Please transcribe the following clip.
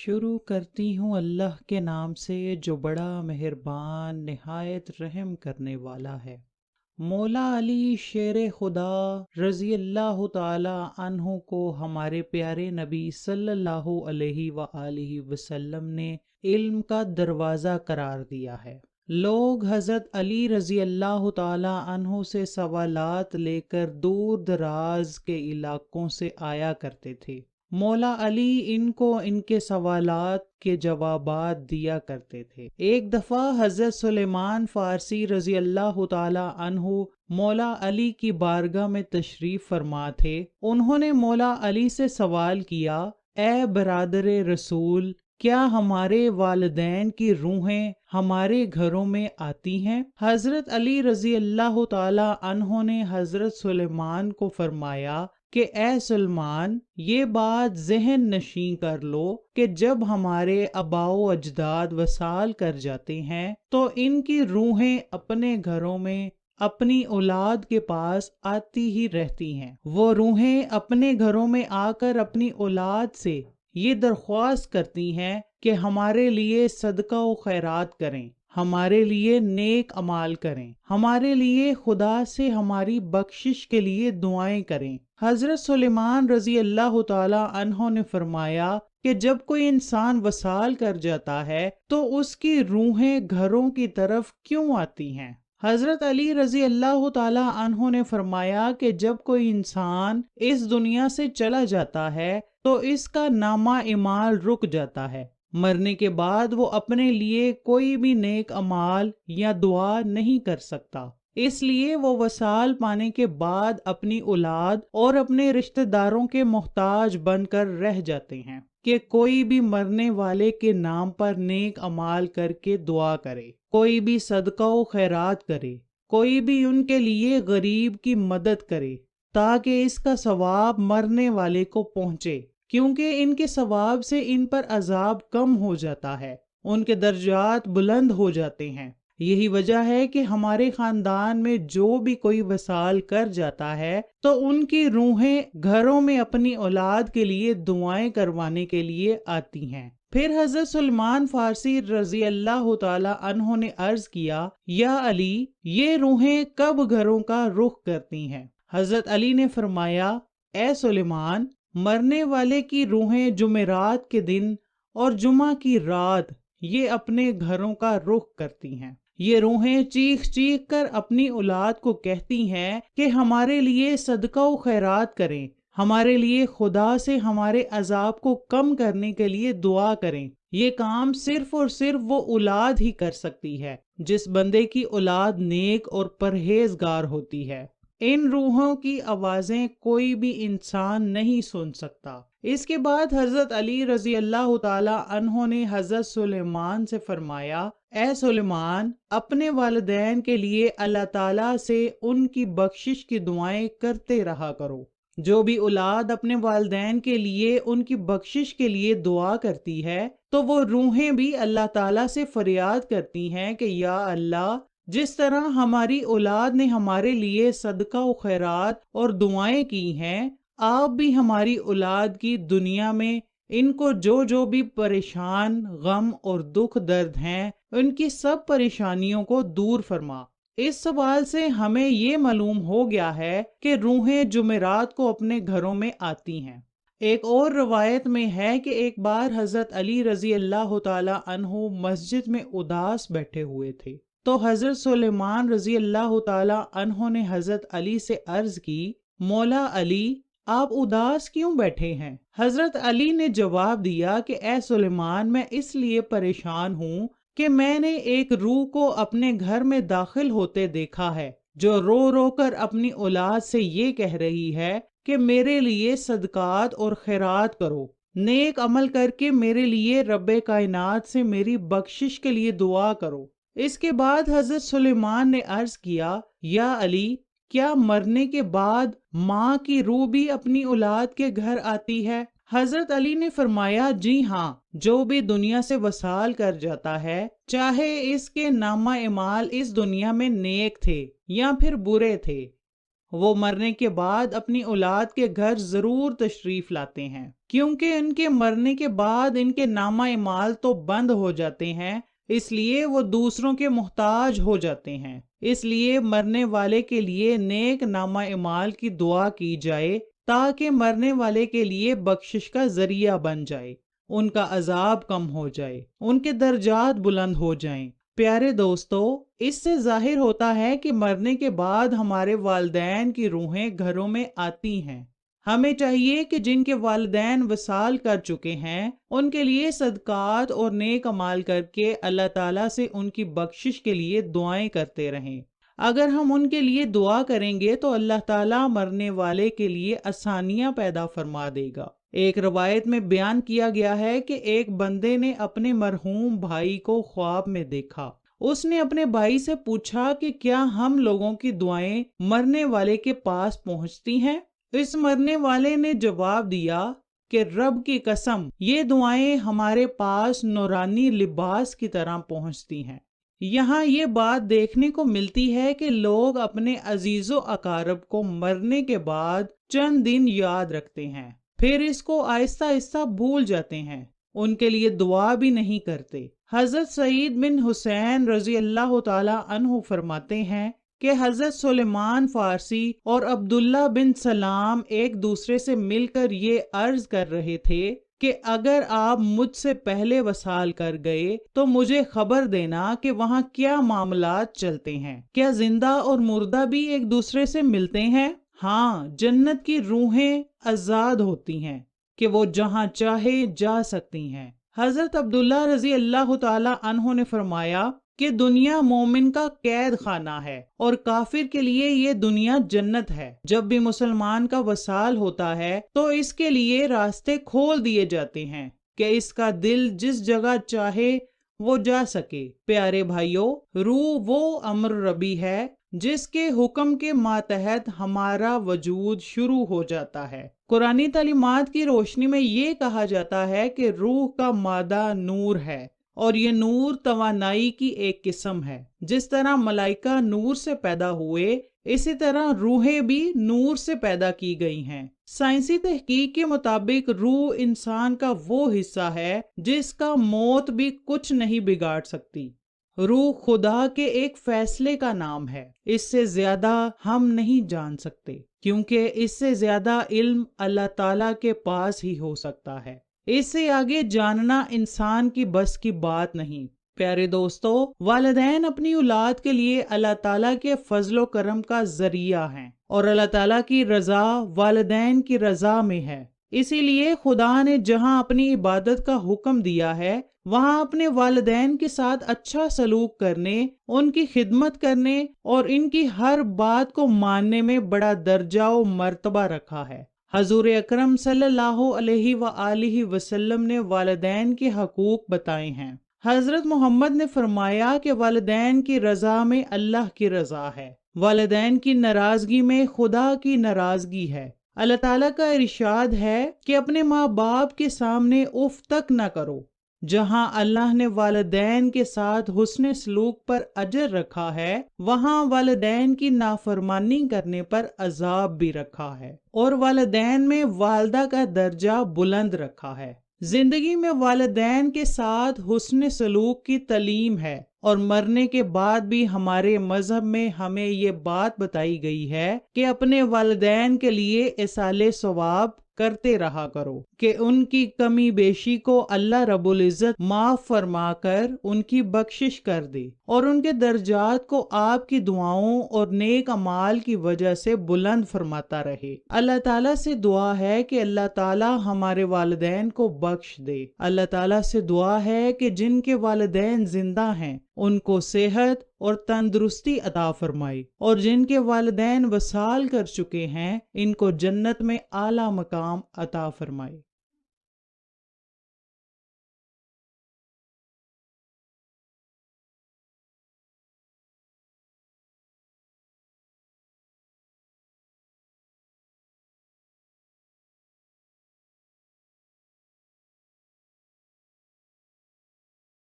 شروع کرتی ہوں اللہ کے نام سے جو بڑا مہربان نہایت رحم کرنے والا ہے۔ مولا علی شیر خدا رضی اللہ تعالی عنہ کو ہمارے پیارے نبی صلی اللہ علیہ وآلہ وسلم نے علم کا دروازہ قرار دیا ہے۔ لوگ حضرت علی رضی اللہ تعالی عنہ سے سوالات لے کر دور دراز کے علاقوں سے آیا کرتے تھے۔ مولا علی ان کو ان کے سوالات کے جوابات دیا کرتے تھے۔ ایک دفعہ حضرت سلیمان فارسی رضی اللہ تعالی عنہ مولا علی کی بارگاہ میں تشریف فرما تھے۔ انہوں نے مولا علی سے سوال کیا، اے برادر رسول، کیا ہمارے والدین کی روحیں ہمارے گھروں میں آتی ہیں؟ حضرت علی رضی اللہ تعالی عنہ نے حضرت سلیمان کو فرمایا کہ اے سلمان، یہ بات ذہن نشین کر لو کہ جب ہمارے آباء و اجداد وصال کر جاتے ہیں تو ان کی روحیں اپنے گھروں میں اپنی اولاد کے پاس آتی ہی رہتی ہیں۔ وہ روحیں اپنے گھروں میں آ کر اپنی اولاد سے یہ درخواست کرتی ہیں کہ ہمارے لیے صدقہ و خیرات کریں، ہمارے لیے نیک اعمال کریں، ہمارے لیے خدا سے ہماری بخشش کے لیے دعائیں کریں۔ حضرت سلیمان رضی اللہ تعالی عنہ نے فرمایا کہ جب کوئی انسان وصال کر جاتا ہے تو اس کی روحیں گھروں کی طرف کیوں آتی ہیں؟ حضرت علی رضی اللہ تعالی عنہ نے فرمایا کہ جب کوئی انسان اس دنیا سے چلا جاتا ہے تو اس کا نامہ اعمال رک جاتا ہے۔ مرنے کے بعد وہ اپنے لیے کوئی بھی نیک اعمال یا دعا نہیں کر سکتا، اس لیے وہ وصال پانے کے بعد اپنی اولاد اور اپنے رشتہ داروں کے محتاج بن کر رہ جاتے ہیں کہ کوئی بھی مرنے والے کے نام پر نیک اعمال کر کے دعا کرے، کوئی بھی صدقہ و خیرات کرے، کوئی بھی ان کے لیے غریب کی مدد کرے تاکہ اس کا ثواب مرنے والے کو پہنچے، کیونکہ ان کے ثواب سے ان پر عذاب کم ہو جاتا ہے، ان کے درجات بلند ہو جاتے ہیں۔ یہی وجہ ہے کہ ہمارے خاندان میں جو بھی کوئی وصال کر جاتا ہے تو ان کی روحیں گھروں میں اپنی اولاد کے لیے دعائیں کروانے کے لیے آتی ہیں۔ پھر حضرت سلمان فارسی رضی اللہ تعالی عنہ نے عرض کیا، یا علی، یہ روحیں کب گھروں کا رخ کرتی ہیں؟ حضرت علی نے فرمایا، اے سلیمان، مرنے والے کی روحیں جمعرات کے دن اور جمعہ کی رات یہ اپنے گھروں کا رخ کرتی ہیں۔ یہ روحیں چیخ چیخ کر اپنی اولاد کو کہتی ہیں کہ ہمارے لیے صدقہ و خیرات کریں، ہمارے لیے خدا سے ہمارے عذاب کو کم کرنے کے لیے دعا کریں۔ یہ کام صرف اور صرف وہ اولاد ہی کر سکتی ہے جس بندے کی اولاد نیک اور پرہیزگار ہوتی ہے۔ ان روحوں کی آوازیں کوئی بھی انسان نہیں سن سکتا۔ اس کے بعد حضرت علی رضی اللہ تعالی عنہ نے حضرت سلیمان سے فرمایا، اے سلیمان، اپنے والدین کے لیے اللہ تعالیٰ سے ان کی بخشش کی دعائیں کرتے رہا کرو۔ جو بھی اولاد اپنے والدین کے لیے ان کی بخشش کے لیے دعا کرتی ہے تو وہ روحیں بھی اللہ تعالیٰ سے فریاد کرتی ہیں کہ یا اللہ، جس طرح ہماری اولاد نے ہمارے لیے صدقہ و خیرات اور دعائیں کی ہیں، آپ بھی ہماری اولاد کی دنیا میں ان کو جو بھی پریشان، غم اور دکھ درد ہیں، ان کی سب پریشانیوں کو دور فرما۔ اس سوال سے ہمیں یہ معلوم ہو گیا ہے کہ روحیں جمعرات کو اپنے گھروں میں آتی ہیں۔ ایک اور روایت میں ہے کہ ایک بار حضرت علی رضی اللہ تعالی عنہ مسجد میں اداس بیٹھے ہوئے تھے تو حضرت سلیمان رضی اللہ تعالی عنہ نے حضرت علی سے عرض کی، مولا علی، آپ اداس کیوں بیٹھے ہیں؟ حضرت علی نے جواب دیا کہ اے سلیمان، میں اس لیے پریشان ہوں کہ میں نے ایک روح کو اپنے گھر میں داخل ہوتے دیکھا ہے جو رو رو کر اپنی اولاد سے یہ کہہ رہی ہے کہ میرے لیے صدقات اور خیرات کرو، نیک عمل کر کے میرے لیے رب کائنات سے میری بخشش کے لیے دعا کرو۔ اس کے بعد حضرت سلیمان نے عرض کیا، یا علی، کیا مرنے کے بعد ماں کی روح بھی اپنی اولاد کے گھر آتی ہے؟ حضرت علی نے فرمایا، جی ہاں، جو بھی دنیا سے وصال کر جاتا ہے، چاہے اس کے نامہ اعمال اس دنیا میں نیک تھے یا پھر برے تھے، وہ مرنے کے بعد اپنی اولاد کے گھر ضرور تشریف لاتے ہیں، کیونکہ ان کے مرنے کے بعد ان کے نامہ اعمال تو بند ہو جاتے ہیں، اس لیے وہ دوسروں کے محتاج ہو جاتے ہیں۔ اس لیے مرنے والے کے لیے نیک نامہ اعمال کی دعا کی جائے تاکہ مرنے والے کے لیے بخشش کا ذریعہ بن جائے، ان کا عذاب کم ہو جائے، ان کے درجات بلند ہو جائیں۔ پیارے دوستو، اس سے ظاہر ہوتا ہے کہ مرنے کے بعد ہمارے والدین کی روحیں گھروں میں آتی ہیں۔ ہمیں چاہیے کہ جن کے والدین وصال کر چکے ہیں ان کے لیے صدقات اور نیک اعمال کر کے اللہ تعالیٰ سے ان کی بخشش کے لیے دعائیں کرتے رہیں۔ اگر ہم ان کے لیے دعا کریں گے تو اللہ تعالیٰ مرنے والے کے لیے آسانیاں پیدا فرما دے گا۔ ایک روایت میں بیان کیا گیا ہے کہ ایک بندے نے اپنے مرحوم بھائی کو خواب میں دیکھا۔ اس نے اپنے بھائی سے پوچھا کہ کیا ہم لوگوں کی دعائیں مرنے والے کے پاس پہنچتی ہیں؟ اس مرنے والے نے جواب دیا کہ رب کی قسم، یہ دعائیں ہمارے پاس نورانی لباس کی طرح پہنچتی ہیں۔ یہاں یہ بات دیکھنے کو ملتی ہے کہ لوگ اپنے عزیز و اقارب کو مرنے کے بعد چند دن یاد رکھتے ہیں، پھر اس کو آہستہ آہستہ بھول جاتے ہیں، ان کے لیے دعا بھی نہیں کرتے۔ حضرت سعید بن حسین رضی اللہ تعالی عنہ فرماتے ہیں کہ حضرت سلیمان فارسی اور عبداللہ بن سلام ایک دوسرے سے مل کر یہ عرض کر رہے تھے کہ اگر آپ مجھ سے پہلے وصال کر گئے تو مجھے خبر دینا کہ وہاں کیا معاملات چلتے ہیں، کیا زندہ اور مردہ بھی ایک دوسرے سے ملتے ہیں؟ ہاں، جنت کی روحیں آزاد ہوتی ہیں کہ وہ جہاں چاہے جا سکتی ہیں۔ حضرت عبداللہ رضی اللہ تعالی عنہ نے فرمایا کہ دنیا مومن کا قید خانہ ہے اور کافر کے لیے یہ دنیا جنت ہے۔ جب بھی مسلمان کا وصال ہوتا ہے تو اس کے لیے راستے کھول دیے جاتے ہیں کہ اس کا دل جس جگہ چاہے وہ جا سکے۔ پیارے بھائیوں، روح وہ امر ربی ہے جس کے حکم کے ماتحت ہمارا وجود شروع ہو جاتا ہے۔ قرآنی تعلیمات کی روشنی میں یہ کہا جاتا ہے کہ روح کا مادہ نور ہے اور یہ نور توانائی کی ایک قسم ہے۔ جس طرح ملائکہ نور سے پیدا ہوئے، اسی طرح روحیں بھی نور سے پیدا کی گئی ہیں۔ سائنسی تحقیق کے مطابق روح انسان کا وہ حصہ ہے جس کا موت بھی کچھ نہیں بگاڑ سکتی۔ روح خدا کے ایک فیصلے کا نام ہے۔ اس سے زیادہ ہم نہیں جان سکتے، کیونکہ اس سے زیادہ علم اللہ تعالیٰ کے پاس ہی ہو سکتا ہے۔ اس سے آگے جاننا انسان کی بس کی بات نہیں۔ پیارے دوستو، والدین اپنی اولاد کے لیے اللہ تعالیٰ کے فضل و کرم کا ذریعہ ہیں، اور اللہ تعالیٰ کی رضا والدین کی رضا میں ہے۔ اسی لیے خدا نے جہاں اپنی عبادت کا حکم دیا ہے وہاں اپنے والدین کے ساتھ اچھا سلوک کرنے، ان کی خدمت کرنے اور ان کی ہر بات کو ماننے میں بڑا درجہ و مرتبہ رکھا ہے۔ حضور اکرم صلی اللہ علیہ وآلہ وسلم نے والدین کے حقوق بتائے ہیں۔ حضرت محمد نے فرمایا کہ والدین کی رضا میں اللہ کی رضا ہے، والدین کی ناراضگی میں خدا کی ناراضگی ہے۔ اللہ تعالیٰ کا ارشاد ہے کہ اپنے ماں باپ کے سامنے اف تک نہ کرو۔ جہاں اللہ نے والدین کے ساتھ حسن سلوک پر اجر رکھا ہے، وہاں والدین کی نافرمانی کرنے پر عذاب بھی رکھا ہے، اور والدین میں والدہ کا درجہ بلند رکھا ہے۔ زندگی میں والدین کے ساتھ حسن سلوک کی تعلیم ہے، اور مرنے کے بعد بھی ہمارے مذہب میں ہمیں یہ بات بتائی گئی ہے کہ اپنے والدین کے لیے ایصال ثواب کرتے رہا کرو کہ ان کی کمی بیشی کو اللہ رب العزت معاف فرما کر ان کی بخشش کر دے، اور ان کے درجات کو آپ کی دعاؤں اور نیک اعمال کی وجہ سے بلند فرماتا رہے۔ اللہ تعالیٰ سے دعا ہے کہ اللہ تعالیٰ ہمارے والدین کو بخش دے۔ اللہ تعالیٰ سے دعا ہے کہ جن کے والدین زندہ ہیں ان کو صحت اور تندرستی عطا فرمائے، اور جن کے والدین وصال کر چکے ہیں ان کو جنت میں اعلیٰ مقام عطا فرمائے۔